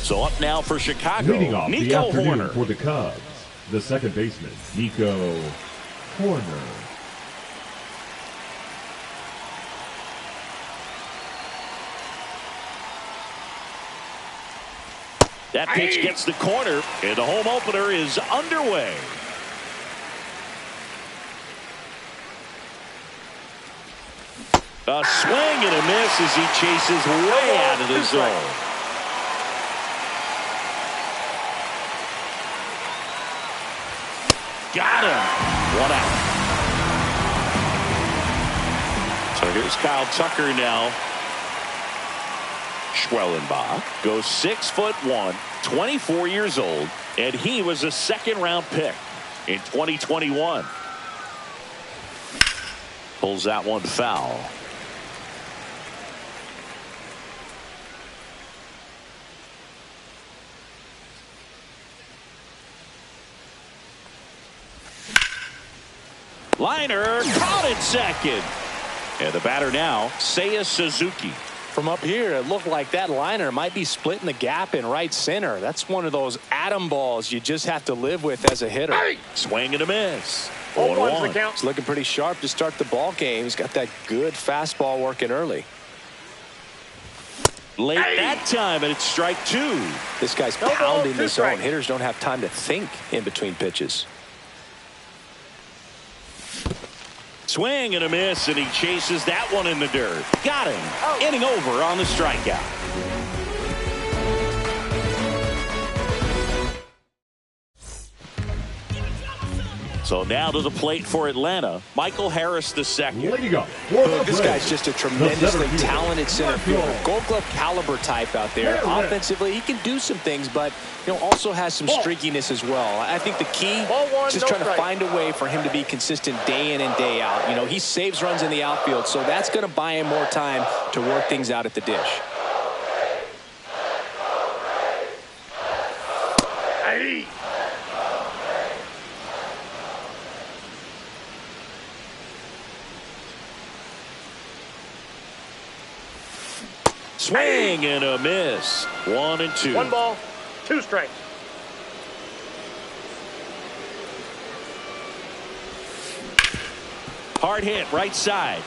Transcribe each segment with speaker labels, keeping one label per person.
Speaker 1: So up now for Chicago,
Speaker 2: Leading off the
Speaker 1: Nico
Speaker 2: afternoon
Speaker 1: Horner.
Speaker 2: for the Cubs, the second baseman, Nico Horner.
Speaker 1: That pitch gets the corner, and the home opener is underway. A swing and a miss as he chases way out of the zone. Got him. 1 out. So here's Kyle Tucker now. Schwellenbach goes 6'1", 24 years old, and he was a second-round pick in 2021. Pulls that one foul. Liner caught at second. And the batter now, Seiya Suzuki.
Speaker 3: From up here, it looked like that liner might be splitting the gap in right center. That's one of those atom balls you just have to live with as a hitter.
Speaker 1: Swing and a miss.
Speaker 3: 0-1. He's looking pretty sharp to start the ball game. He's got that good fastball working early.
Speaker 1: Late that time, and it's strike 2.
Speaker 3: This guy's pounding the zone. Hitters don't have time to think in between pitches.
Speaker 1: Swing and a miss, and he chases that one in the dirt. Got him. Inning over on the strikeout. So now to the plate for Atlanta, Michael Harris II.
Speaker 3: This guy's just a tremendously talented center fielder. Gold Glove caliber type out there. Offensively, he can do some things, but also has some streakiness as well. I think the key is just trying to find a way for him to be consistent day in and day out. He saves runs in the outfield, so that's going to buy him more time to work things out at the dish.
Speaker 1: Swing and a miss. 1-2.
Speaker 4: 1 ball, 2 strikes.
Speaker 1: Hard hit, right side.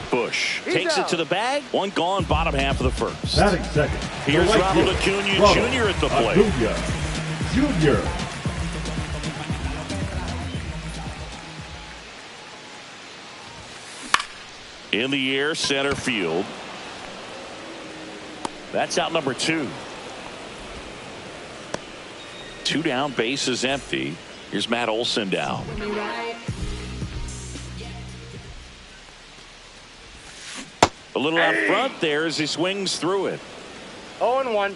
Speaker 1: Bush takes it to the bag. 1 gone, bottom half of the first.
Speaker 2: Batting second.
Speaker 1: Here's Ronald Acuna Jr. at the plate.
Speaker 2: Acuna Jr.
Speaker 1: In the air, center field. That's out number 2. 2 down, base is empty. Here's Matt Olson down. A little out front there as he swings through it.
Speaker 4: 0-1.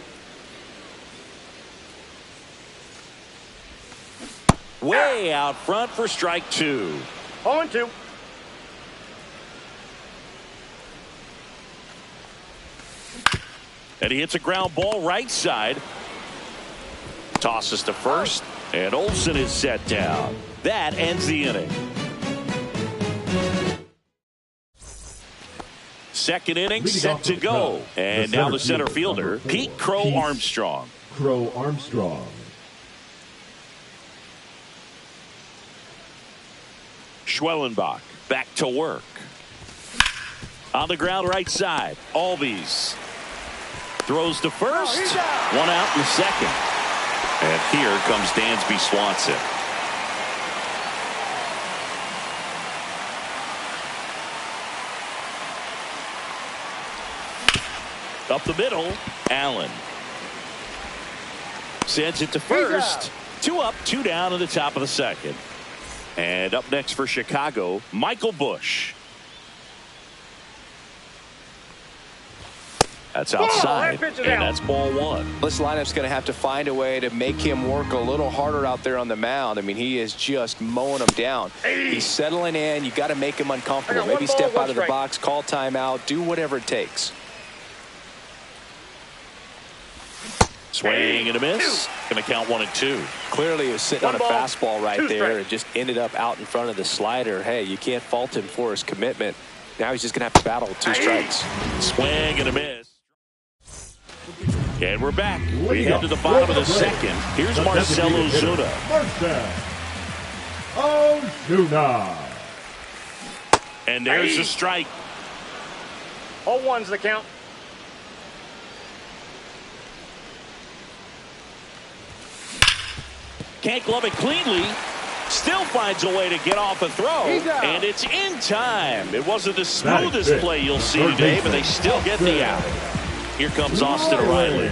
Speaker 1: Way out front for strike 2.
Speaker 4: 0-2.
Speaker 1: And he hits a ground ball right side. Tosses to first, and Olson is set down. That ends the inning. Second inning set to go. And now the center fielder, Pete Crow Armstrong.
Speaker 2: Crow Armstrong.
Speaker 1: Schwellenbach back to work. On the ground right side, Albies. Throws to first. 1 out in the second. And here comes Dansby Swanson. Up the middle, Allen. Sends it to first. 2 up, 2 down in the top of the second. And up next for Chicago, Michael Busch. That's outside, and that's ball 1.
Speaker 3: This lineup's going to have to find a way to make him work a little harder out there on the mound. I mean, he is just mowing them down. He's settling in. You got to make him uncomfortable. Maybe step out of the box, call timeout, do whatever it takes.
Speaker 1: Swing and a miss. Going to count 1-2.
Speaker 3: Clearly, he was sitting on a fastball right there and just ended up out in front of the slider. Hey, you can't fault him for his commitment. Now he's just going to have to battle with 2 strikes.
Speaker 1: Swing and a miss. And we're back. We head to the bottom of the second. Here's Marcell Ozuna.
Speaker 2: Marcell Ozuna.
Speaker 1: And there's a strike.
Speaker 4: 0-1's the count.
Speaker 1: Can't glove it cleanly. Still finds a way to get off a throw. And it's in time. It wasn't the smoothest play you'll see today, but they still get the out. Here comes Austin Riley.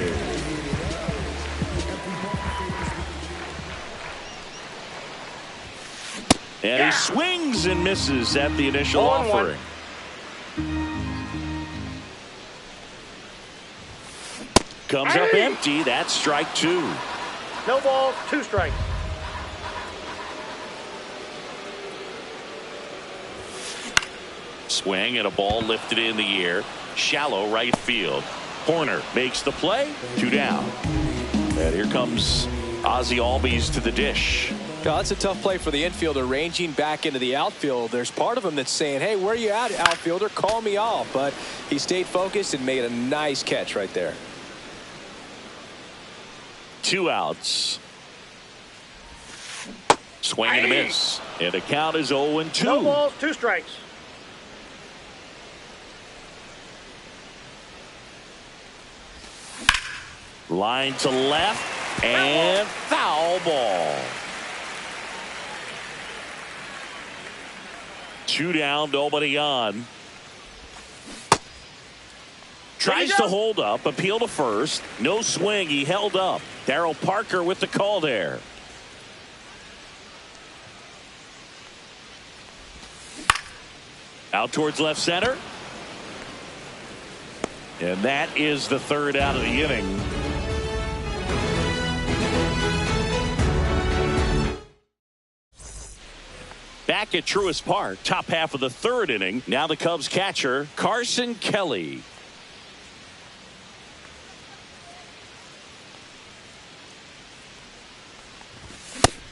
Speaker 1: And he swings and misses at the initial offering. Comes up empty. That's strike 2.
Speaker 4: No balls, 2 strikes.
Speaker 1: Swing and a ball lifted in the air. Shallow right field. Horner makes the play. 2 down. And here comes Ozzie Albies to the dish.
Speaker 3: Well, that's a tough play for the infielder, ranging back into the outfield. There's part of him that's saying, hey, where are you at, outfielder? Call me off. But he stayed focused and made a nice catch right there.
Speaker 1: 2 outs. Swing and a miss. And the count is 0-2.
Speaker 4: No balls, 2 strikes.
Speaker 1: Line to left and foul ball. 2 down, nobody on. Tries to hold up, appeal to first. No swing, he held up. Darryl Parker with the call there. Out towards left center. And that is the 3rd out of the inning. Back at Truist Park, top half of the 3rd inning. Now the Cubs catcher, Carson Kelly.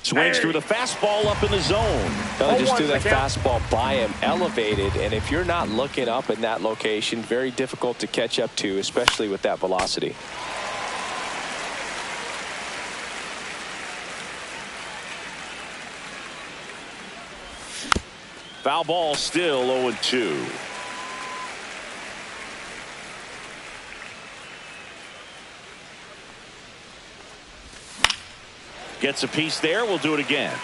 Speaker 1: Swings through the fastball up in the zone.
Speaker 3: They just threw that fastball by him, elevated, and if you're not looking up in that location, very difficult to catch up to, especially with that velocity.
Speaker 1: Foul ball, still 0-2. Gets a piece there. We'll do it again.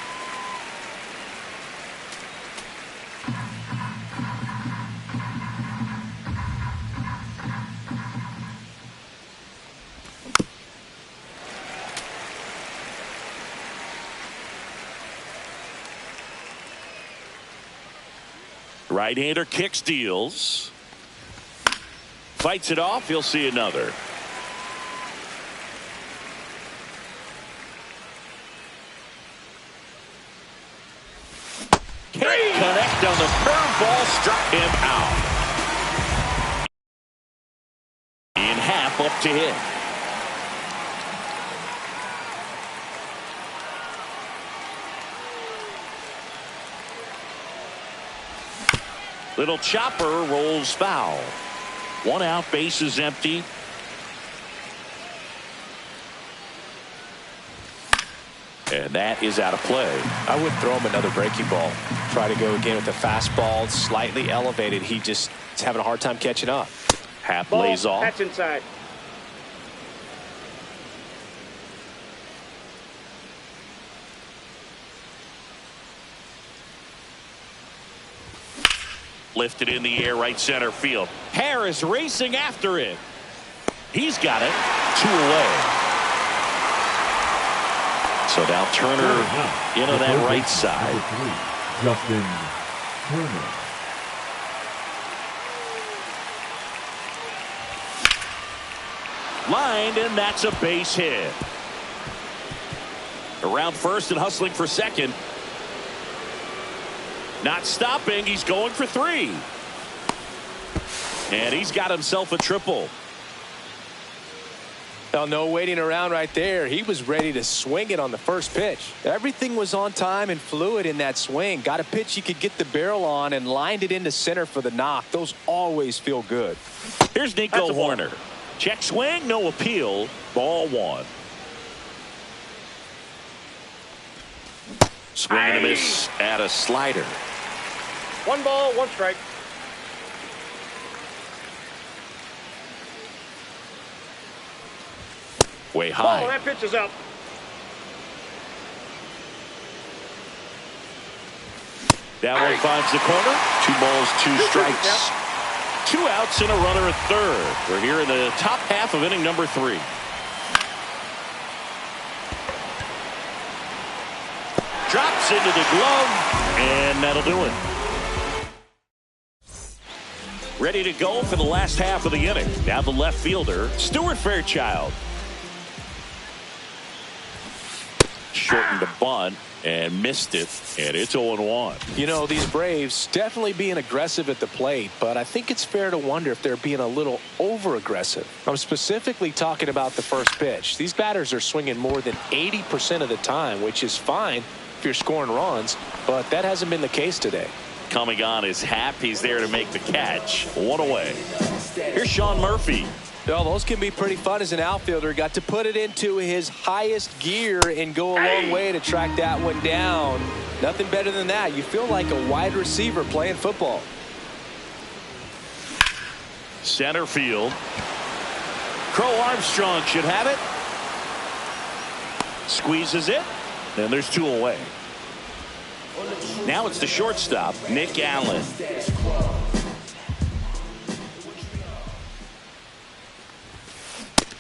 Speaker 1: Right-hander kicks, deals. Fights it off. He'll see another. Can't connect on the curveball. Struck him out. In half up to hit. Little chopper rolls foul. 1 out, base is empty. And that is out of play.
Speaker 3: I would throw him another breaking ball. Try to go again with the fastball, slightly elevated. He just is having a hard time catching up.
Speaker 1: Half lays off.
Speaker 4: Catch inside.
Speaker 1: Lifted in the air, right center field. Harris racing after it. He's got it. 2 away. So now Turner into that right side.
Speaker 2: Justin Turner.
Speaker 1: Lined, and that's a base hit. Around first and hustling for second. Not stopping. He's going for 3. And he's got himself a triple.
Speaker 3: Well, no waiting around right there. He was ready to swing it on the first pitch. Everything was on time and fluid in that swing. Got a pitch he could get the barrel on and lined it into center for the knock. Those always feel good.
Speaker 1: Here's Nico Horner. Check swing, no appeal. Ball one. Swing and a miss at a slider.
Speaker 4: 1 ball, 1 strike.
Speaker 1: Way high.
Speaker 4: Ball, that pitch is up.
Speaker 1: That one finds the corner. 2 balls, 2 strikes. 2 outs and a runner at third. We're here in the top half of inning number 3. Drops into the glove, and that'll do it. Ready to go for the last half of the inning. Now the left fielder, Stuart Fairchild. Shortened the bunt and missed it, and it's 0-1.
Speaker 3: You know, these Braves definitely being aggressive at the plate, but I think it's fair to wonder if they're being a little over-aggressive. I'm specifically talking about the first pitch. These batters are swinging more than 80% of the time, which is fine if you're scoring runs, but that hasn't been the case today.
Speaker 1: Coming on is Happ. He's there to make the catch. 1 away. Here's Sean Murphy.
Speaker 3: Well, those can be pretty fun as an outfielder. Got to put it into his highest gear and go a long way to track that one down. Nothing better than that. You feel like a wide receiver playing football.
Speaker 1: Center field. Crow Armstrong should have it. Squeezes it. And there's 2 away. Now it's the shortstop, Nick Allen.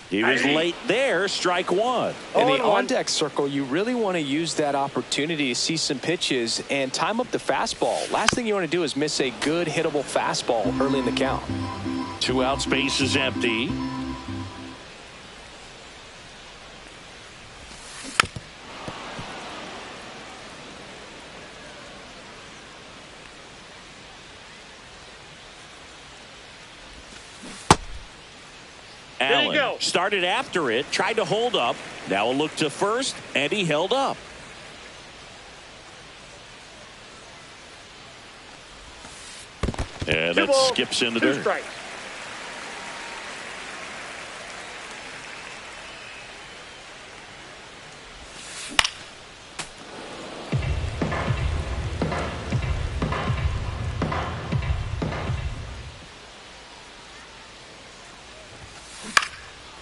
Speaker 1: He was late there, strike 1.
Speaker 3: In the on-deck circle, you really want to use that opportunity to see some pitches and time up the fastball. Last thing you want to do is miss a good hittable fastball early in the count.
Speaker 1: 2 outs, base is empty. Allen started after it, tried to hold up. Now a look to first, and he held up. And that skips into dirt.
Speaker 4: Strikes.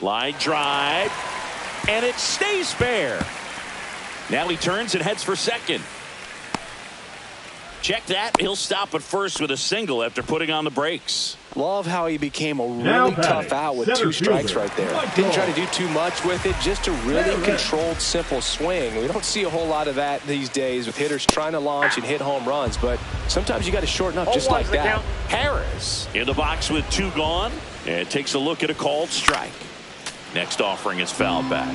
Speaker 1: Line drive, and it stays fair. Now he turns and heads for second. Check that. He'll stop at first with a single after putting on the brakes.
Speaker 3: Love how he became a really tough out with 2 strikes right there. Didn't try to do too much with it, just a really controlled, simple swing. We don't see a whole lot of that these days with hitters trying to launch and hit home runs, but sometimes you got to shorten up just like that.
Speaker 1: Harris in the box with 2 gone, and takes a look at a called strike. Next offering is fouled back.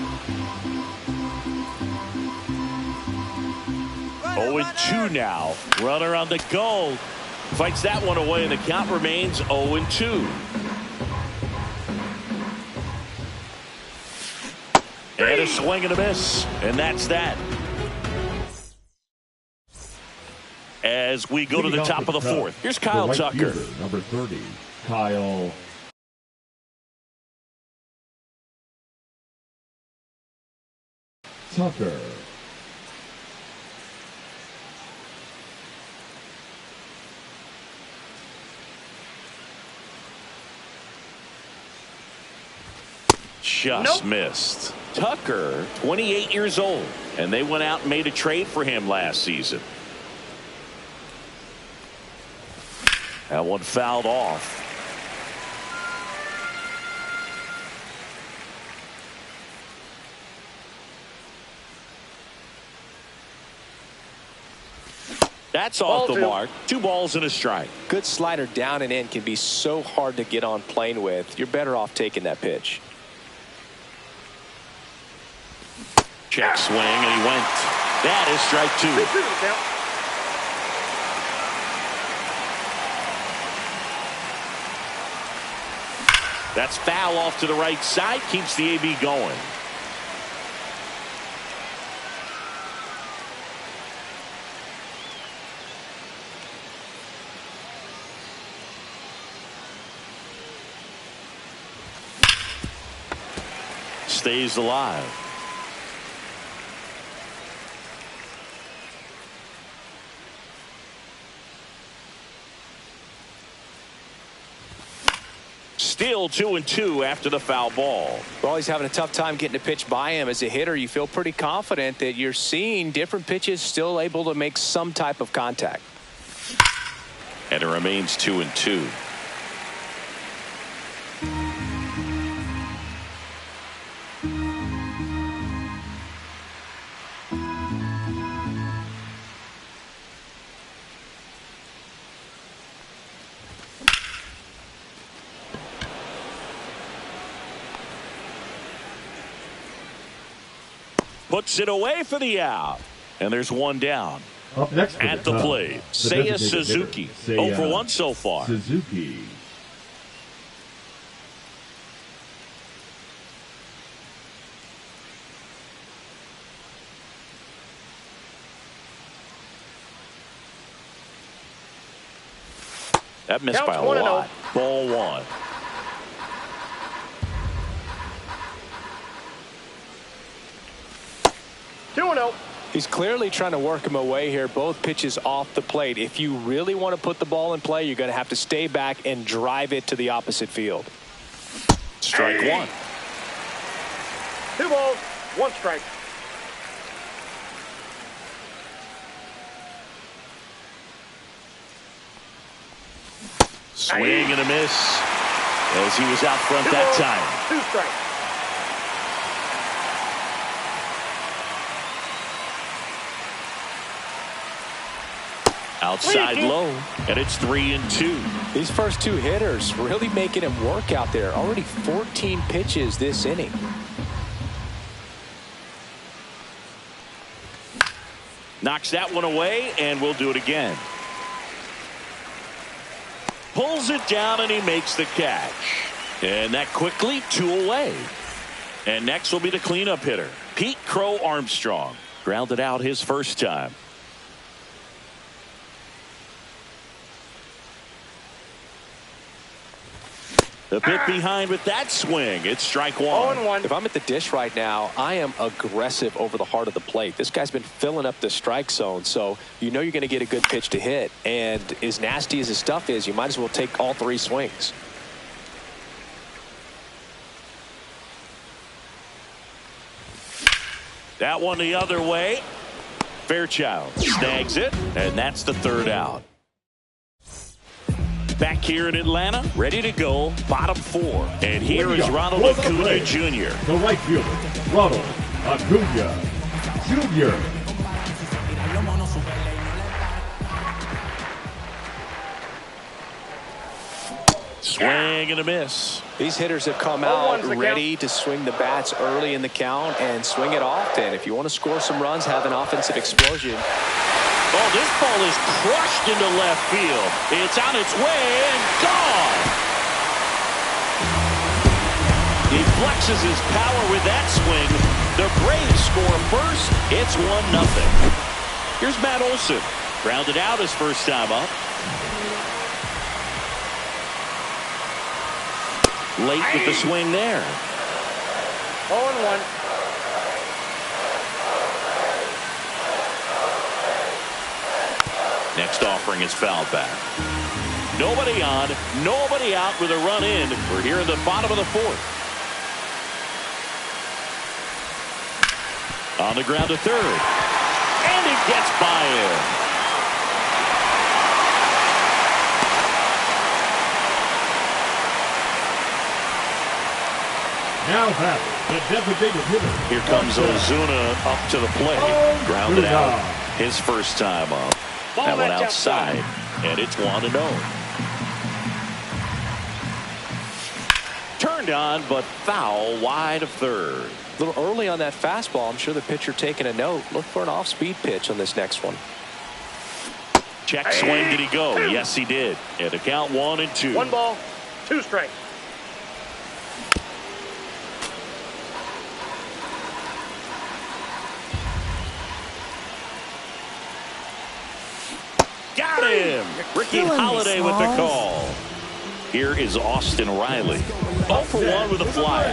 Speaker 1: 0-2 now. Runner on the go. Fights that one away, and the count remains 0-2. And a swing and a miss. And that's that. As we go to the top of the 4th. Here's Kyle Tucker.
Speaker 2: Number 30, Kyle Tucker.
Speaker 1: Just missed. Tucker, 28 years old, and they went out and made a trade for him last season. That one fouled off. That's off the mark. 2 balls and a strike.
Speaker 3: Good slider down and in can be so hard to get on plane with. You're better off taking that pitch.
Speaker 1: Check swing, and he went. That is strike 2. That's foul off to the right side. Keeps the AB going. stays alive. Still 2-2 after the foul ball.
Speaker 3: Well, he's having a tough time getting a pitch by him. As a hitter, you feel pretty confident that you're seeing different pitches still able to make some type of contact.
Speaker 1: And it remains 2-2. Puts it away for the out. And there's one down.
Speaker 2: Up next
Speaker 1: at the plate, Seiya Suzuki. 0 for 1 so far.
Speaker 2: Suzuki.
Speaker 1: That missed by a lot. Ball 1.
Speaker 3: He's clearly trying to work him away here. Both pitches off the plate. If you really want to put the ball in play, you're going to have to stay back and drive it to the opposite field.
Speaker 1: Strike 1.
Speaker 4: 2 balls, 1 strike.
Speaker 1: Swing and a miss as he was out front that time.
Speaker 4: 2 strikes.
Speaker 1: Outside low, and it's 3-2.
Speaker 3: These first 2 hitters really making him work out there. Already 14 pitches this inning.
Speaker 1: Knocks that one away, and we'll do it again. Pulls it down, and he makes the catch. And that quickly 2 away. And next will be the cleanup hitter, Pete Crow Armstrong. Grounded out his first time. The bit behind with that swing. It's strike 1.
Speaker 4: 0-1.
Speaker 3: If I'm at the dish right now, I am aggressive over the heart of the plate. This guy's been filling up the strike zone, so you know you're going to get a good pitch to hit. And as nasty as his stuff is, you might as well take all 3 swings.
Speaker 1: That one the other way. Fairchild snags it, and that's the 3rd out. Back here in Atlanta, ready to go, bottom 4. And here is Ronald Acuna Jr.
Speaker 2: The right fielder, Ronald Acuna Jr.
Speaker 1: Swing and a miss.
Speaker 3: These hitters have come out ready to swing the bats early in the count and swing it often. If you want to score some runs, have an offensive explosion.
Speaker 1: Oh, this ball is crushed into left field. It's on its way and gone. He flexes his power with that swing. The Braves score first. It's 1-0. Here's Matt Olson. Grounded out his first time up. Late with the swing there.
Speaker 4: 0-1.
Speaker 1: Next offering is fouled back. Nobody on, nobody out with a run in. We're here in the bottom of the 4th. On the ground to 3rd. And he gets by him.
Speaker 2: Now that the designated hitter.
Speaker 1: Here comes Ozuna up to the plate. Grounded out his first time up. That one outside, and it's 1-0. Turned on, but foul wide of 3rd.
Speaker 3: A little early on that fastball. I'm sure the pitcher taking a note. Look for an off-speed pitch on this next one.
Speaker 1: Check swing. Did he go? Yes, he did. And the count 1-2.
Speaker 4: 1 ball, 2 strikes.
Speaker 1: Got him. Ricky Holiday with the call. Here is Austin Riley. 0 for 1 with a flyer.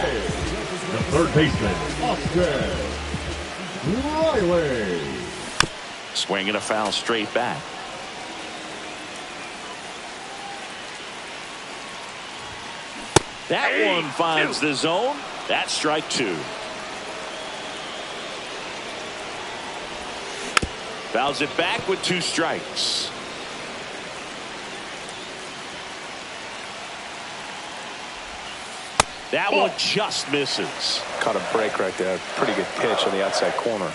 Speaker 2: The third baseman, Austin Riley.
Speaker 1: Swinging a foul straight back. That one finds the zone. That's strike two. Fouls it back with 2 strikes. That one just misses.
Speaker 3: Caught a break right there. Pretty good pitch on the outside corner.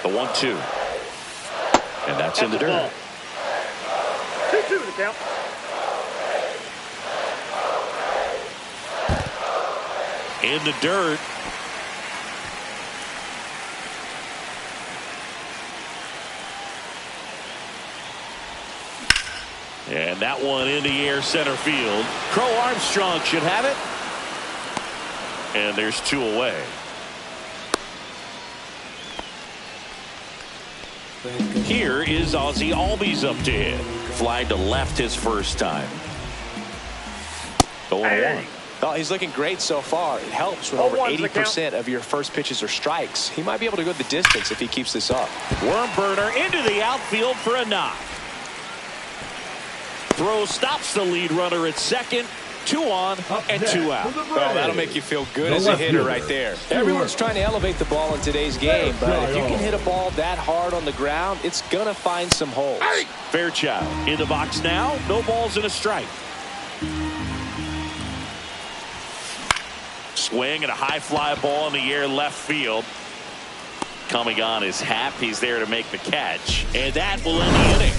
Speaker 1: The 1-2. And that's in the dirt.
Speaker 4: 2-2 the count.
Speaker 1: In the dirt. And that one in the air center field. Crow Armstrong should have it. And there's 2 away. Here is Ozzie Albies up to hit. Flied to left his first time. 0-1.
Speaker 3: Oh, he's looking great so far. It helps when over 80% of your first pitches are strikes. He might be able to go the distance if he keeps this up.
Speaker 1: Worm burner into the outfield for a knock. Throw stops the lead runner at second. 2 on and 2 out.
Speaker 3: Oh, that'll make you feel good as a hitter right there. Everyone's trying to elevate the ball in today's game, but if you can hit a ball that hard on the ground, it's going to find some holes.
Speaker 1: Fairchild in the box now. No balls and a strike. Swing and a high fly ball in the air left field. Coming on is Happ. He's there to make the catch. And that will end the inning.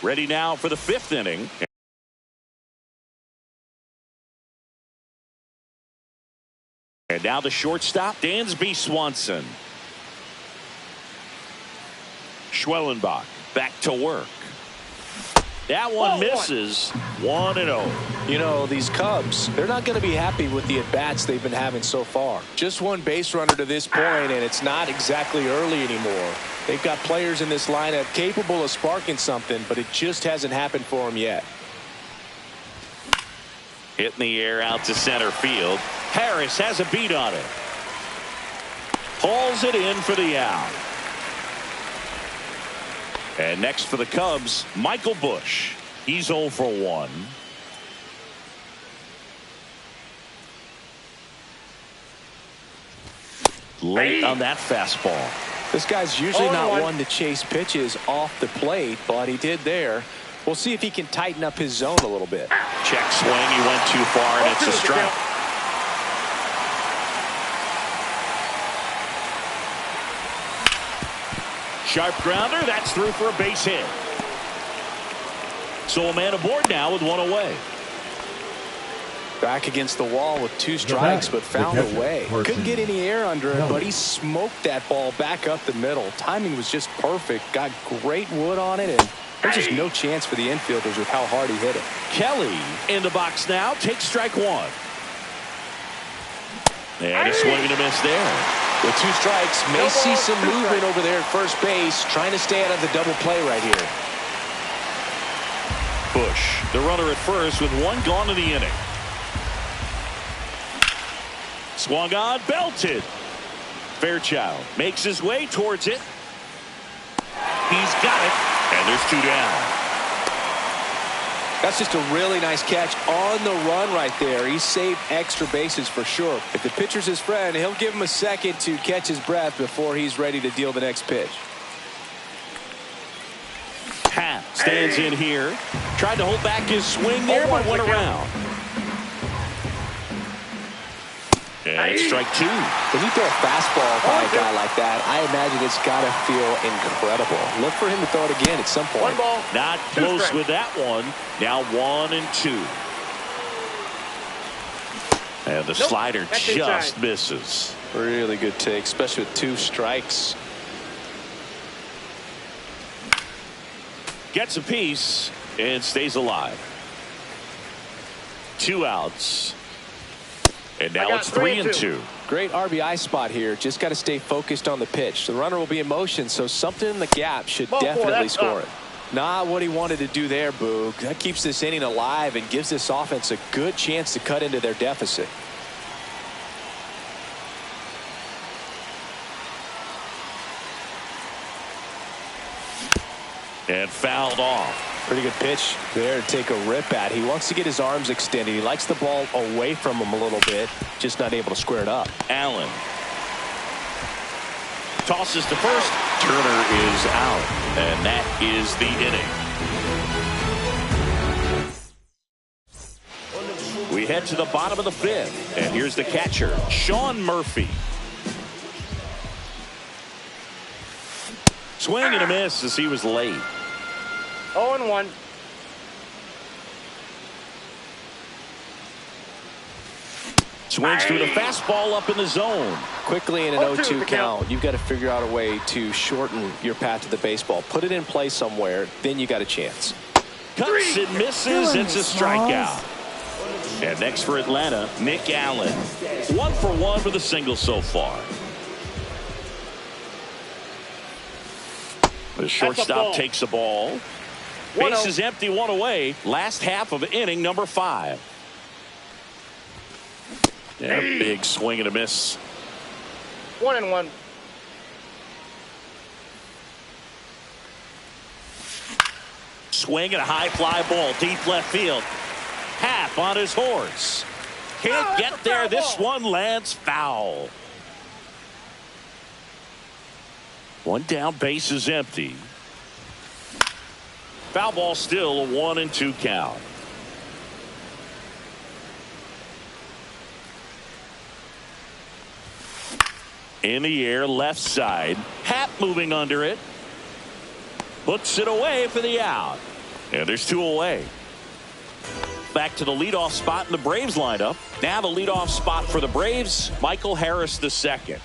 Speaker 1: Ready now for the 5th inning. And now the shortstop, Dansby Swanson. Schwellenbach back to work. That one misses. 1-0.
Speaker 3: You know, these Cubs, they're not going to be happy with the at-bats they've been having so far. Just one base runner to this point, and it's not exactly early anymore. They've got players in this lineup capable of sparking something, but it just hasn't happened for them yet.
Speaker 1: Hit in the air out to center field. Harris has a beat on it. Pulls it in for the out. And next for the Cubs, Michael Busch. He's 0 for 1. Late on that fastball.
Speaker 3: This guy's usually not one to chase pitches off the plate, but he did there. We'll see if he can tighten up his zone a little bit.
Speaker 1: Check swing. He went too far, and it's a strike. Sharp grounder. That's through for a base hit. So a man aboard now with 1 away.
Speaker 3: Back against the wall with 2 strikes, but found a way. Couldn't get any air under it, but he smoked that ball back up the middle. Timing was just perfect. Got great wood on it, and there's just no chance for the infielders with how hard he hit it.
Speaker 1: Kelly in the box now. Takes strike 1. And a swing and a miss there.
Speaker 3: With 2 strikes, may see some movement over there at first base, trying to stay out of the double play right here.
Speaker 1: Busch, the runner at first with 1 gone in the inning. Swung on, belted. Fairchild makes his way towards it. He's got it, and there's 2 down.
Speaker 3: That's just a really nice catch on the run right there. He saved extra bases for sure. If the pitcher's his friend, he'll give him a second to catch his breath before he's ready to deal the next pitch.
Speaker 1: Happ stands in here. Tried to hold back his swing there, but went around. And it's strike 2.
Speaker 3: When you throw a fastball by a guy like that, I imagine it's got to feel incredible. Look for him to throw it again at some point.
Speaker 4: 1 ball.
Speaker 1: Not close with that one. Now 1-2. And the slider just misses.
Speaker 3: Really good take, especially with 2 strikes.
Speaker 1: Gets a piece and stays alive. 2 outs. And now it's 3-2.
Speaker 3: Great RBI spot here. Just got to stay focused on the pitch. The runner will be in motion, so something in the gap should definitely score it. Not what he wanted to do there, Boog. That keeps this inning alive and gives this offense a good chance to cut into their deficit.
Speaker 1: And fouled off.
Speaker 3: Pretty good pitch there to take a rip at. He wants to get his arms extended. He likes the ball away from him a little bit, just not able to square it up.
Speaker 1: Allen tosses to first. Turner is out, and that is the inning. We head to the bottom of the fifth, and here's the catcher, Sean Murphy. Swing and a miss as he was late.
Speaker 4: 0-1.
Speaker 1: Swings through the fastball up in the zone.
Speaker 3: Quickly in an 0-2 count, you've got to figure out a way to shorten your path to the baseball. Put it in play somewhere, then you got a chance.
Speaker 1: Cuts and misses. It's a strikeout. And next for Atlanta, Nick Allen. 1 for 1 with a single so far. The shortstop takes the ball. Base is empty, 1 away. Last half of inning number 5. Yeah, big swing and a miss.
Speaker 4: 1-1.
Speaker 1: Swing and a high fly ball deep left field. Happ on his horse. Can't get there. This one lands foul. 1 down, base is empty. Foul ball still a 1-2 count. In the air, left side. Happ moving under it. Puts it away for the out. And there's 2 away. Back to the leadoff spot in the Braves lineup. Now the leadoff spot for the Braves, Michael Harris II.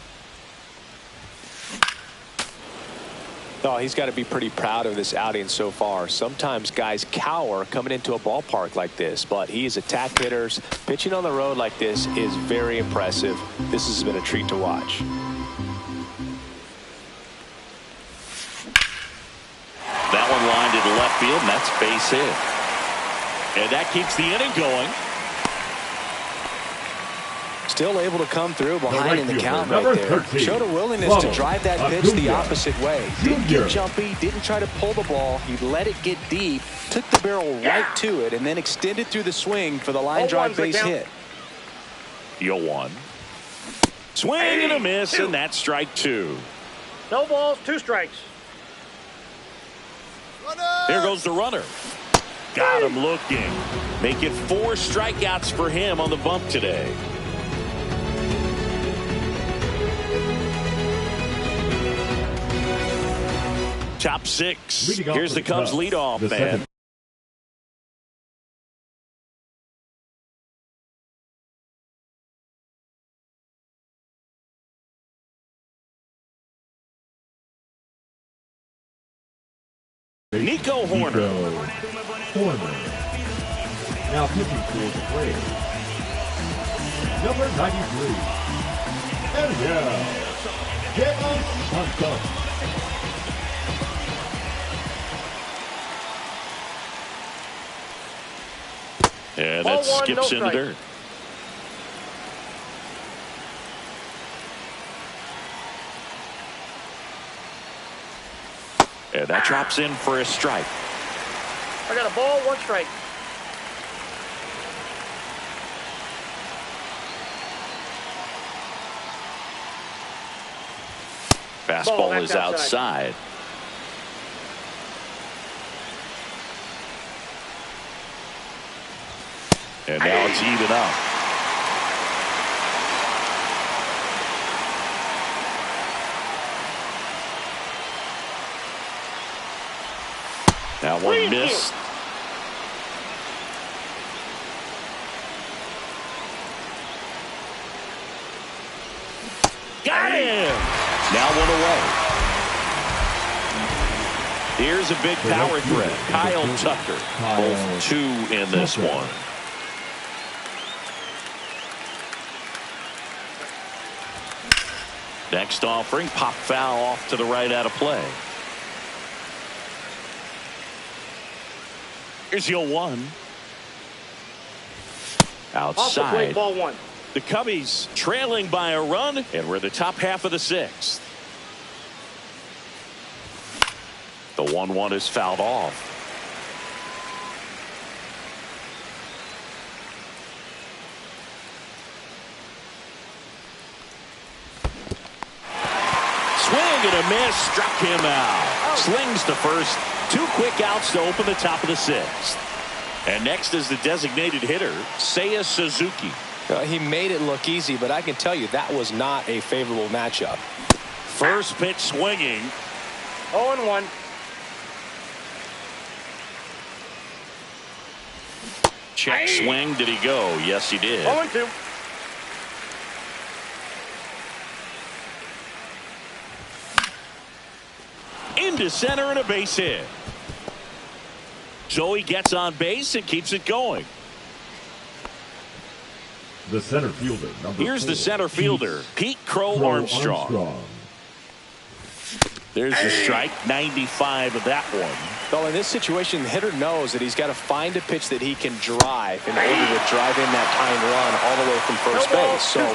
Speaker 3: Oh, he's got to be pretty proud of this outing so far. Sometimes guys cower coming into a ballpark like this, but he is attack hitters. Pitching on the road like this is very impressive. This has been a treat to watch.
Speaker 1: That one lined into left field, and that's base hit. And that keeps the inning going.
Speaker 3: Still able to come through behind in the count right there. Showed a willingness to drive that pitch the opposite way. Didn't get jumpy, didn't try to pull the ball. He let it get deep, took the barrel right to it, and then extended through the swing for the line drive base hit.
Speaker 1: 0-1. Swing and a miss, and that's strike 2.
Speaker 4: No balls, 2 strikes.
Speaker 1: There goes the runner. Got him looking. Make it 4 strikeouts for him on the bump today. Top 6. Here's the Cubs leadoff man. Nico Horner.
Speaker 2: Now pitching for the Braves, number 93. And now, Kevin Hunter.
Speaker 1: And that skips in the dirt. And that drops in for a strike.
Speaker 4: I got a ball, 1 strike.
Speaker 1: Fastball is outside. And now it's even up. Now one missed. Got him. Now 1 away. Here's a big power threat. Kyle Tucker. Both 2 in this one. Next offering, pop foul off to the right out of play. Here's your 1. Outside.
Speaker 4: Ball 1.
Speaker 1: The Cubbies trailing by a run, and we're the top half of the 6th. The 1-1 is fouled off. Swing and a miss, struck him out. Slings to first. 2 quick outs to open the top of the 6th. And next is the designated hitter, Seiya Suzuki.
Speaker 3: He made it look easy, but I can tell you that was not a favorable matchup.
Speaker 1: First pitch swinging.
Speaker 4: 0-1.
Speaker 1: Check swing. Did he go? Yes, he did.
Speaker 4: 0-2.
Speaker 1: Into center and a base hit. So he gets on base and keeps it going.
Speaker 2: The center fielder, number
Speaker 1: Here's
Speaker 2: 4,
Speaker 1: the center fielder, Pete Crow Armstrong. There's the strike, 95 of that one.
Speaker 3: Well, in this situation, the hitter knows that he's got to find a pitch that he can drive in order to drive in that tying run all the way from first base. So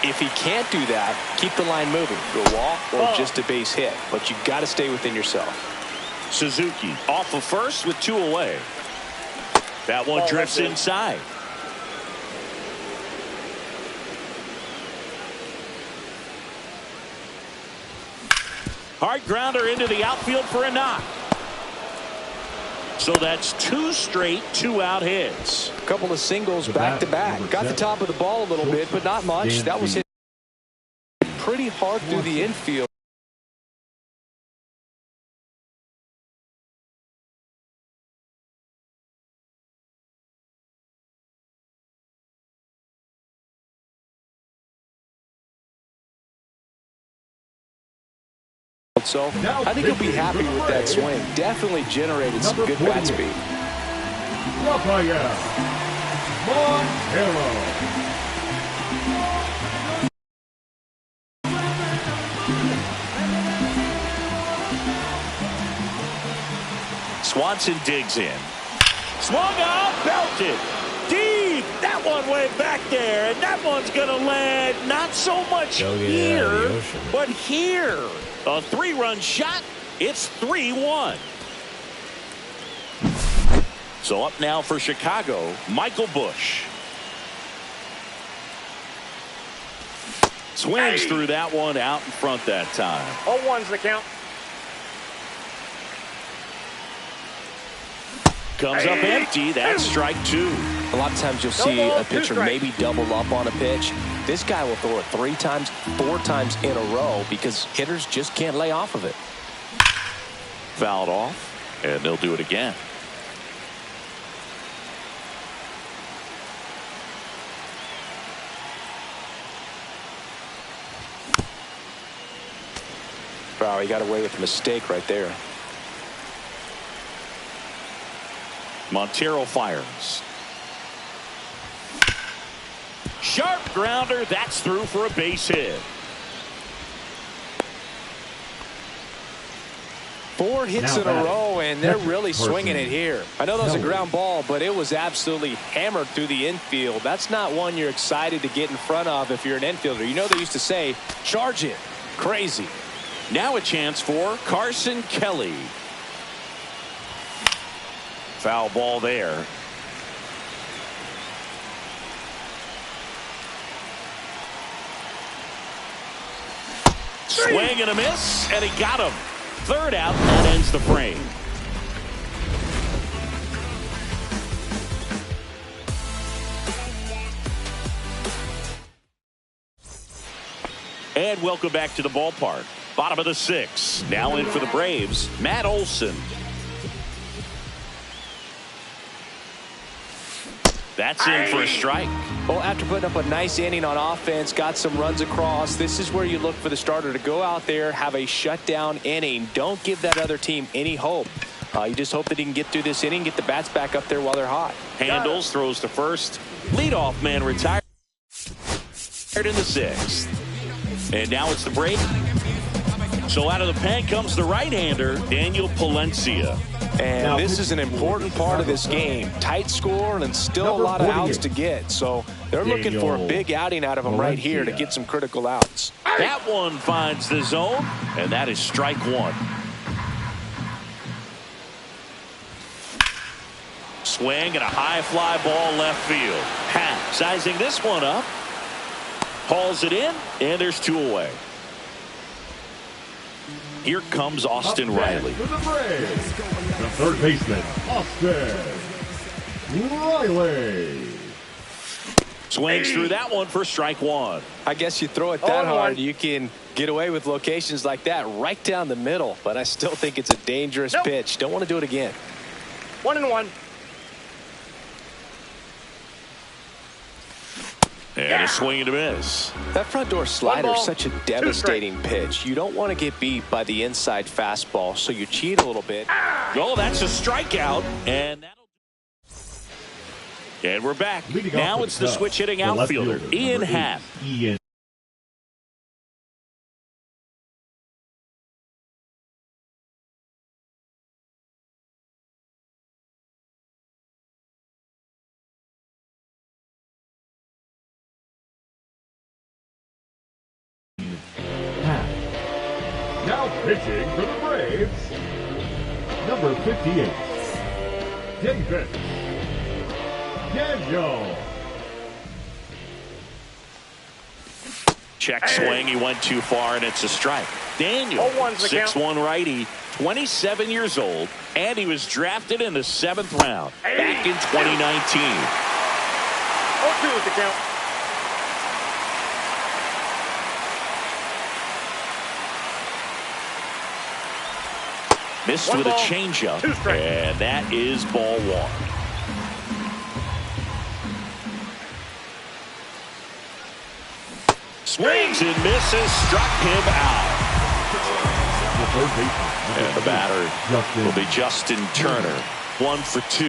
Speaker 3: if he can't do that, keep the line moving. Go walk or just a base hit. But you've got to stay within yourself.
Speaker 1: Suzuki off of first with 2 away. That one drifts inside. Hard grounder into the outfield for a knock. So that's 2 straight 2-out hits.
Speaker 3: A couple of singles back to back. Got the top of the ball a little bit, but not much. That was hit pretty hard through the infield. So I think he'll be happy with that swing. Definitely generated some good bat speed.
Speaker 1: Swanson digs in. Swung out, belted. Deep. That one went back there, and that one's going to land not so much here, but here. A 3-run shot. It's 3-1. So up now for Chicago, Michael Busch. Swings through that one out in front that time.
Speaker 4: 0-1's the count.
Speaker 1: Comes up empty. That's strike 2.
Speaker 3: A lot of times you'll see a pitcher maybe double up on a pitch. This guy will throw it 3 times, 4 times in a row because hitters just can't lay off of it.
Speaker 1: Fouled off, and they'll do it again.
Speaker 3: Wow, he got away with a mistake right there.
Speaker 1: Montero fires. Sharp grounder. That's through for a base hit.
Speaker 3: 4 hits in a row, and they're really swinging it here. I know that was a ground ball, but it was absolutely hammered through the infield. That's not one you're excited to get in front of if you're an infielder. You know they used to say, charge it. Crazy.
Speaker 1: Now a chance for Carson Kelly. Foul ball there. Swing and a miss, and he got him. 3rd out, that ends the frame. And welcome back to the ballpark. Bottom of the 6th. Now in for the Braves, Matt Olson. That's in for a strike.
Speaker 3: Well, after putting up a nice inning on offense, got some runs across, this is where you look for the starter to go out there, have a shutdown inning. Don't give that other team any hope. You just hope that he can get through this inning, get the bats back up there while they're hot.
Speaker 1: Handles, throws to first. Leadoff man retired in the 6th. And now it's the break. So out of the pen comes the right-hander, Daniel Palencia.
Speaker 3: And this is an important part of this game. Tight score and still a lot of outs to get. So they're looking for a big outing out of him right here to get some critical outs.
Speaker 1: That one finds the zone, and that is strike one. Swing and a high fly ball left field. Happ sizing this one up. Hauls it in, and there's two away. Here comes Austin Riley.
Speaker 2: The third baseman, Austin Riley.
Speaker 1: Swings through that one for strike one.
Speaker 3: I guess you throw it that hard, you can get away with locations like that right down the middle. But I still think it's a dangerous pitch. Don't want to do it again.
Speaker 4: 1-1.
Speaker 1: And a swing and a miss.
Speaker 3: That front door slider is such a devastating pitch. You don't want to get beat by the inside fastball, so you cheat a little bit.
Speaker 1: Oh, that's a strikeout. And we're back. Now it's the switch hitting outfielder, Ian Happ.
Speaker 2: Now pitching for the Braves, number 58, David Daniel.
Speaker 1: Check swing. He went too far, and it's a strike. Daniel, 6'1" righty, 27 years old, and he was drafted in the 7th round back in 2019.
Speaker 4: 0-2 is the count.
Speaker 1: Missed with a changeup, and that is ball one. Swings and misses, struck him out. And the batter will be Justin Turner. 1 for 2.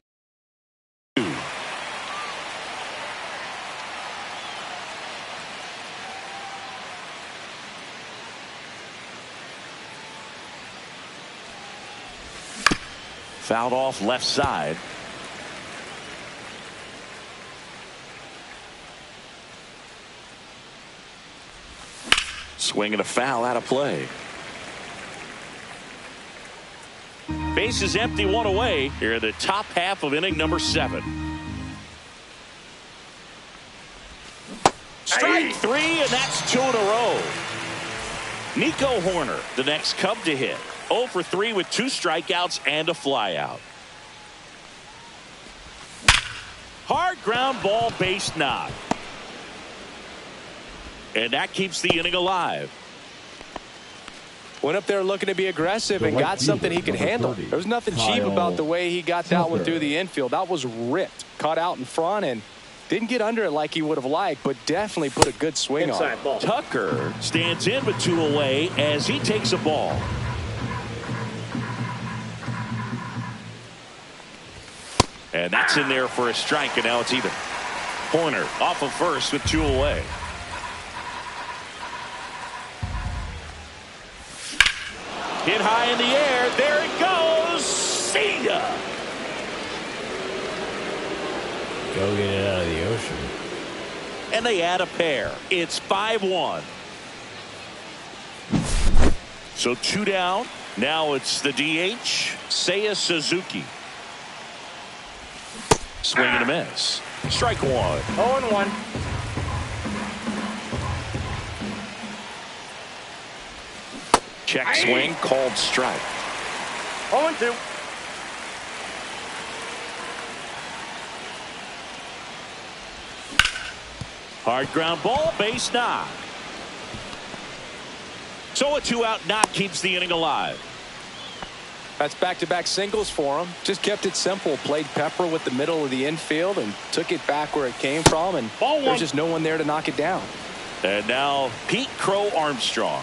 Speaker 1: Fouled off left side. Swing and a foul out of play. Base is empty, one away here in the top half of inning number 7. Strike 3, and that's 2 in a row. Nico Horner, the next Cub to hit. 0 for 3 with 2 strikeouts and a flyout. Hard ground ball, base knock. And that keeps the inning alive.
Speaker 3: Went up there looking to be aggressive and got something he could handle. There was nothing cheap about the way he got that one through the infield. That was ripped. Caught out in front and didn't get under it like he would have liked, but definitely put a good swing on it.
Speaker 1: Tucker stands in with 2 away as he takes a ball. And that's in there for a strike, and now it's even. Horner off of first with 2 away. Hit high in the air. There it goes. See ya.
Speaker 3: Go get it out of the ocean.
Speaker 1: And they add a pair. It's 5-1. So 2 down. Now it's the DH, Seiya Suzuki. Swing and a miss. Strike 1.
Speaker 4: 0-1.
Speaker 1: Check swing, called strike.
Speaker 4: 0-2.
Speaker 1: Hard ground ball, base knock. So a 2-out knock keeps the inning alive.
Speaker 3: That's back-to-back singles for him. Just kept it simple. Played pepper with the middle of the infield and took it back where it came from. And there's just no one there to knock it down.
Speaker 1: And now Pete Crow Armstrong.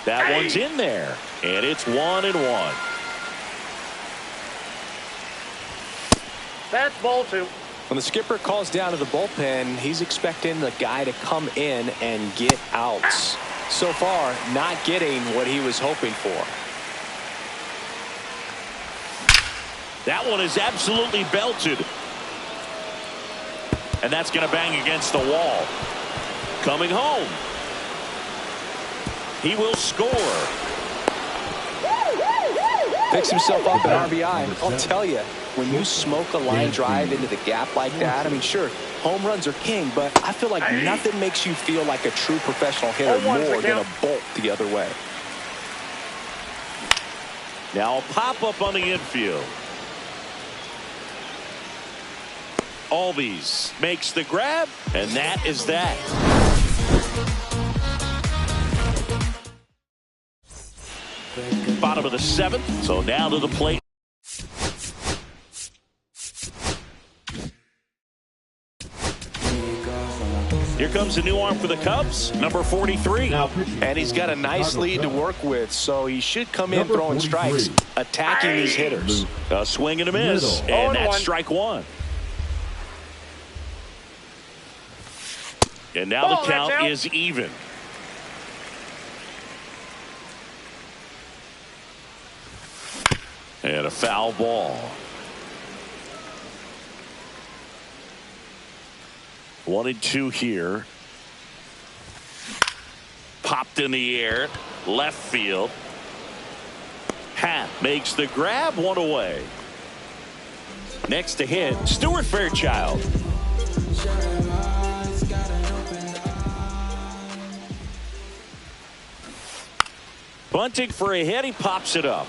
Speaker 1: That one's in there. And it's 1-1.
Speaker 4: That's ball 2.
Speaker 3: When the skipper calls down to the bullpen, he's expecting the guy to come in and get outs. So far, not getting what he was hoping for.
Speaker 1: That one is absolutely belted. And that's going to bang against the wall. Coming home. He will score.
Speaker 3: Picks himself up at RBI. I'll tell you, when you smoke a line drive into the gap like that, I mean, sure, home runs are king, but I feel like nothing makes you feel like a true professional hitter more than a bolt the other way.
Speaker 1: Now a pop-up on the infield. Albies makes the grab, and that is that. Bottom of the 7th, so now to the plate. Here comes a new arm for the Cubs, number 43.
Speaker 3: And he's got a nice lead to work with, so he should come in throwing strikes, attacking these hitters.
Speaker 1: A swing and a miss, and that's strike one. And now the count is even. And a foul ball. 1-2 here. Popped in the air. Left field. Happ makes the grab, one away. Next to hit, Stuart Fairchild. Bunting for a hit, he pops it up.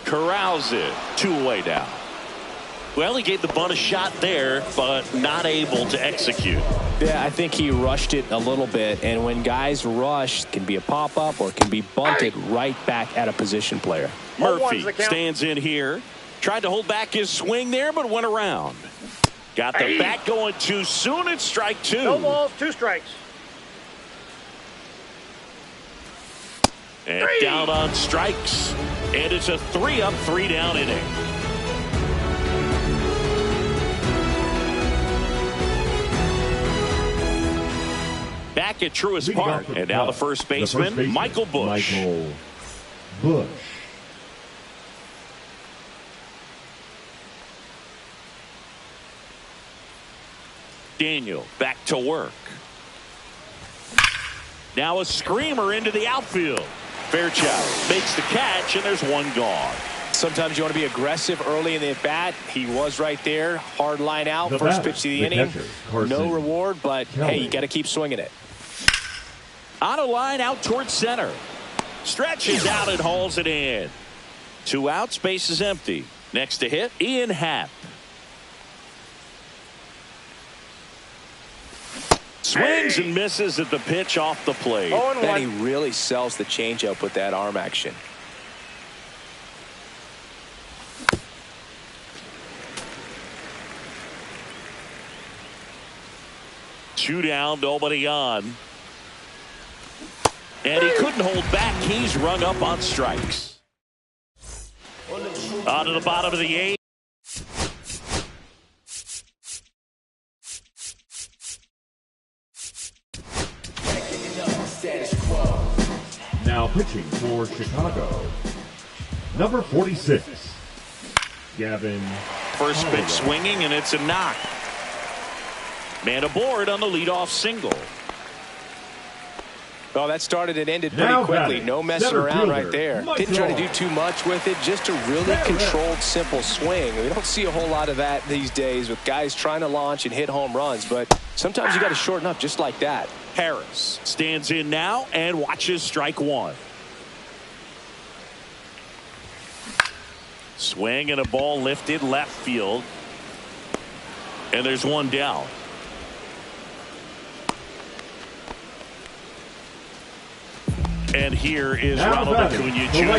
Speaker 1: Corrals it, 2 away now. Well, he gave the bunt a shot there, but not able to execute.
Speaker 3: Yeah, I think he rushed it a little bit, and when guys rush, it can be a pop-up or it can be bunted right back at a position player.
Speaker 1: Murphy stands in here. Tried to hold back his swing there, but went around. Got the bat going too soon. It's strike 2.
Speaker 4: No balls, 2 strikes.
Speaker 1: And down on strikes. And it's a 3-up, 3-down inning. Back at Truist Park. And now the first baseman, Michael Busch. Daniel back to work. Now a screamer into the outfield. Fairchild makes the catch, and there's one gone.
Speaker 3: Sometimes you want to be aggressive early in the at-bat. He was right there. Hard line out. First pitch of the inning. No reward, but hey, you got to keep swinging it.
Speaker 1: On a line out towards center. Stretches out and hauls it in. 2 outs, base is empty. Next to hit, Ian Happ. Swings and misses at the pitch off the plate.
Speaker 3: And he really sells the changeup with that arm action.
Speaker 1: Two down, nobody on. And he couldn't hold back. He's rung up on strikes. On to the bottom of the 8th.
Speaker 2: Now pitching for Chicago, number 46, Gavin.
Speaker 1: First pitch swinging, and it's a knock. Man aboard on the leadoff single.
Speaker 3: Well, that started and ended pretty quickly. No messing around right there. Didn't try to do too much with it. Just a really controlled, simple swing. We don't see a whole lot of that these days with guys trying to launch and hit home runs. But sometimes you got to shorten up just like that.
Speaker 1: Harris stands in now and watches strike 1. Swing and a ball lifted left field. And there's one down. And here is Ronald Acuna Jr.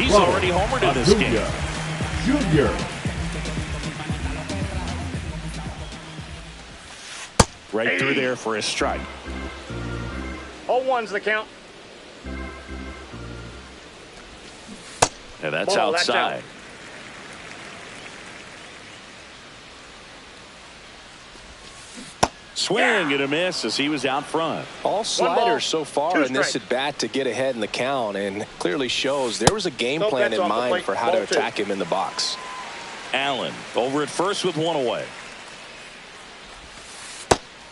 Speaker 1: He's already homered in this game.
Speaker 2: Jr.
Speaker 1: Right through there for a strike.
Speaker 4: 0-1's the count.
Speaker 1: And that's outside. Swing and a miss as he was out front.
Speaker 3: All sliders so far in this at bat to get ahead in the count, and clearly shows there was a game plan in mind for how to attack him in the box.
Speaker 1: Allen over at first with one away.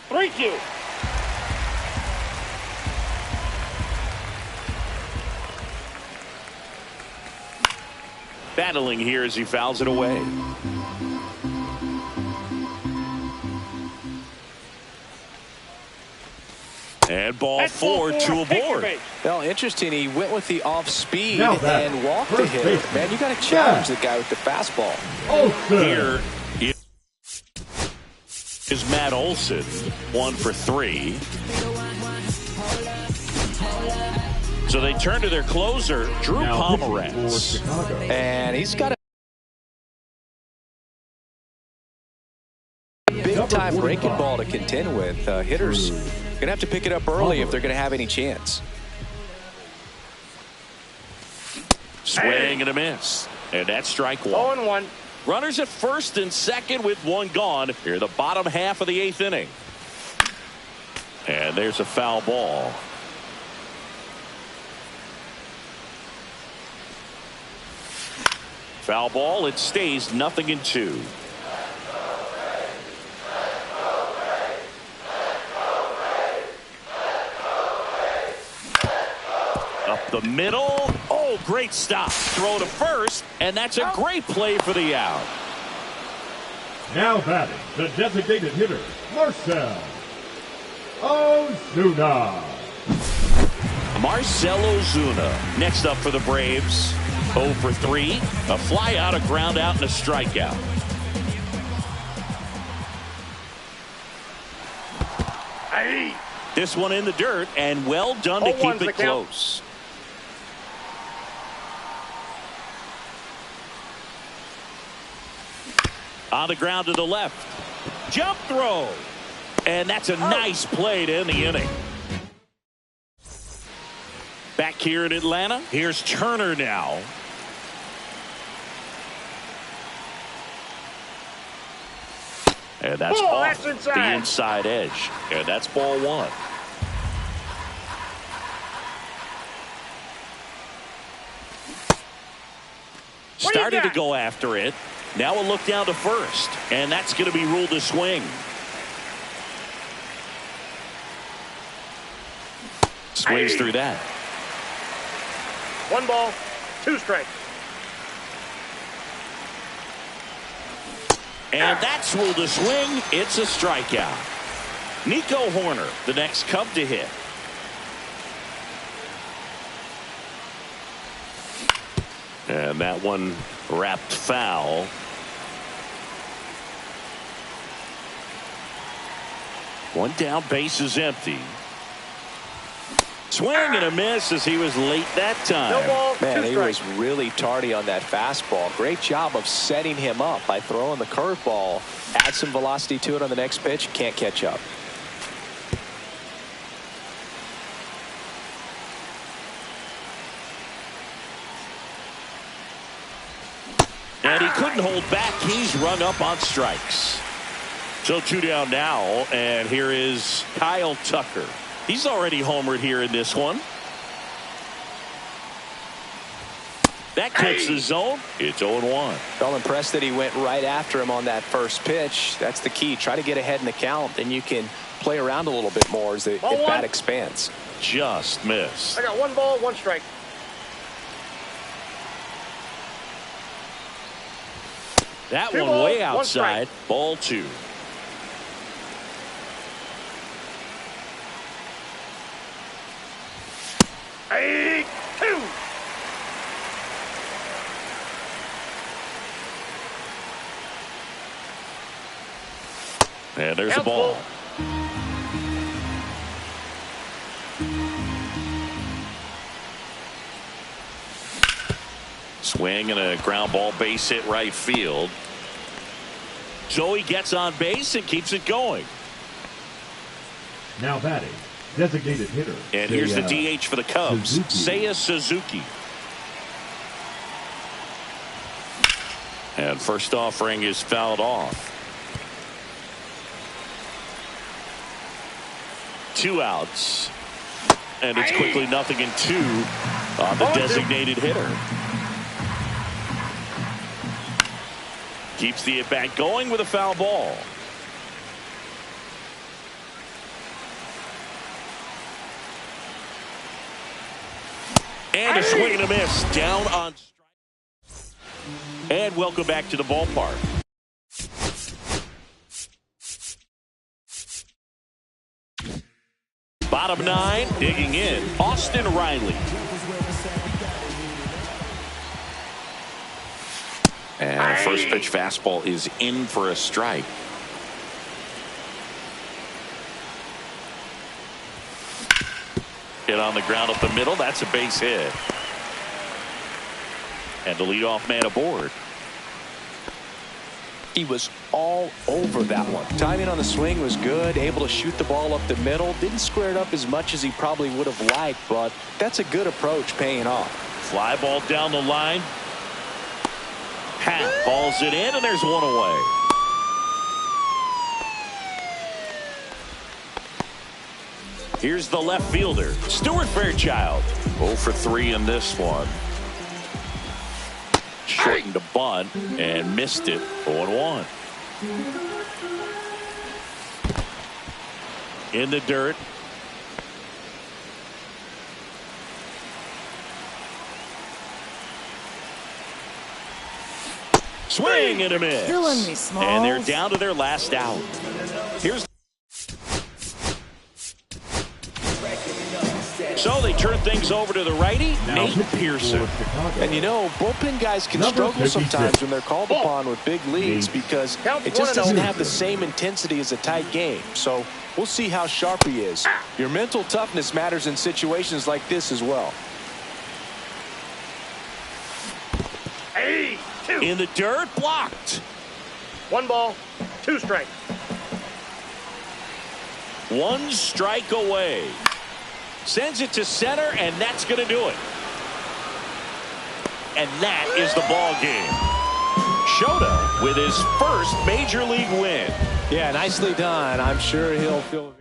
Speaker 4: 3-2.
Speaker 1: Battling here as he fouls it away. And ball 4, 2 aboard.
Speaker 3: Well, interesting. He went with the off speed and walked the hitter. Man, you got to challenge the guy with the fastball.
Speaker 1: Here is Matt Olson, 1 for 3. So they turn to their closer, Drew Pomeranz.
Speaker 3: And he's got a big-time breaking ball to contend with. Hitters going to have to pick it up early if they're going to have any chance.
Speaker 1: Swing and a miss. And that's strike 1.
Speaker 4: 0-1.
Speaker 1: Runners at first and second with one gone. Here the bottom half of the 8th inning. And there's a foul ball. Foul ball. It stays 0-2. Up the middle. Oh, great stop. Throw to first, and that's a great play for the out.
Speaker 2: Now batting, the designated hitter, Marcell Ozuna.
Speaker 1: Marcell Ozuna next up for the Braves. 0 for 3. A fly out, a ground out, and a strikeout. This one in the dirt, and well done to keep it close. On the ground to the left. Jump throw. And that's a nice play to end the inning. Back here in Atlanta, here's Turner now. And that's off the inside edge. And that's ball 1. Started to go after it. Now a look down to first. And that's going to be ruled a swing. Swings through that.
Speaker 4: 1 ball, 2 strikes.
Speaker 1: And that's ruled a swing. It's a strikeout. Nico Horner, the next Cub to hit. And that one wrapped foul. One down, base is empty. Swing and a miss as he was late that time.
Speaker 4: No ball,
Speaker 3: man, he was really tardy on that fastball. Great job of setting him up by throwing the curveball. Add some velocity to it on the next pitch. Can't catch up.
Speaker 1: And he couldn't hold back. He's rung up on strikes. So 2 down now, and here is Kyle Tucker. He's already homered here in this one. That clips the zone. It's 0-1.
Speaker 3: Well, impressed that he went right after him on that first pitch. That's the key. Try to get ahead in the count. Then you can play around a little bit more as the bat expands.
Speaker 1: Just missed.
Speaker 4: I got 1 ball, 1 strike.
Speaker 1: That one way outside. Ball 2.
Speaker 4: Hey, 2.
Speaker 1: And there's the ball. Swing and a ground ball, base hit right field. So he gets on base and keeps it going.
Speaker 2: Now batting, designated hitter.
Speaker 1: And here's the DH for the Cubs, Seiya Suzuki. And first offering is fouled off. 2 outs. And it's quickly 0-2 on the designated hitter. Keeps the at-bat going with a foul ball. And a swing and a miss. Down on strike. And welcome back to the ballpark. Bottom 9, digging in, Austin Riley.
Speaker 5: And first pitch fastball is in for a strike.
Speaker 1: Hit on the ground up the middle. That's a base hit. And the leadoff man aboard.
Speaker 3: He was all over that one. Timing on the swing was good, able to shoot the ball up the middle. Didn't square it up as much as he probably would have liked, but that's a good approach paying off.
Speaker 1: Fly ball down the line. Hat balls it in, and there's one away. Here's the left fielder, Stuart Fairchild. 0 for 3 in this one. Shortened a bunt and missed it. 0-1. In the dirt. Swing and a miss.
Speaker 6: Killing me, Smalls.
Speaker 1: And they're down to their last out. Here's so they turn things over to the righty, Nate Pearson.
Speaker 3: And you know, bullpen guys can struggle sometimes when they're called upon with big leads because it just doesn't have the same intensity as a tight game. So we'll see how sharp he is. Your mental toughness matters in situations like this as well.
Speaker 1: In the dirt, blocked.
Speaker 4: 1 ball, 2 strikes.
Speaker 1: 1 strike away. Sends it to center, and that's going to do it. And that is the ball game. Shota with his first major league win.
Speaker 3: Yeah, nicely done. I'm sure he'll feel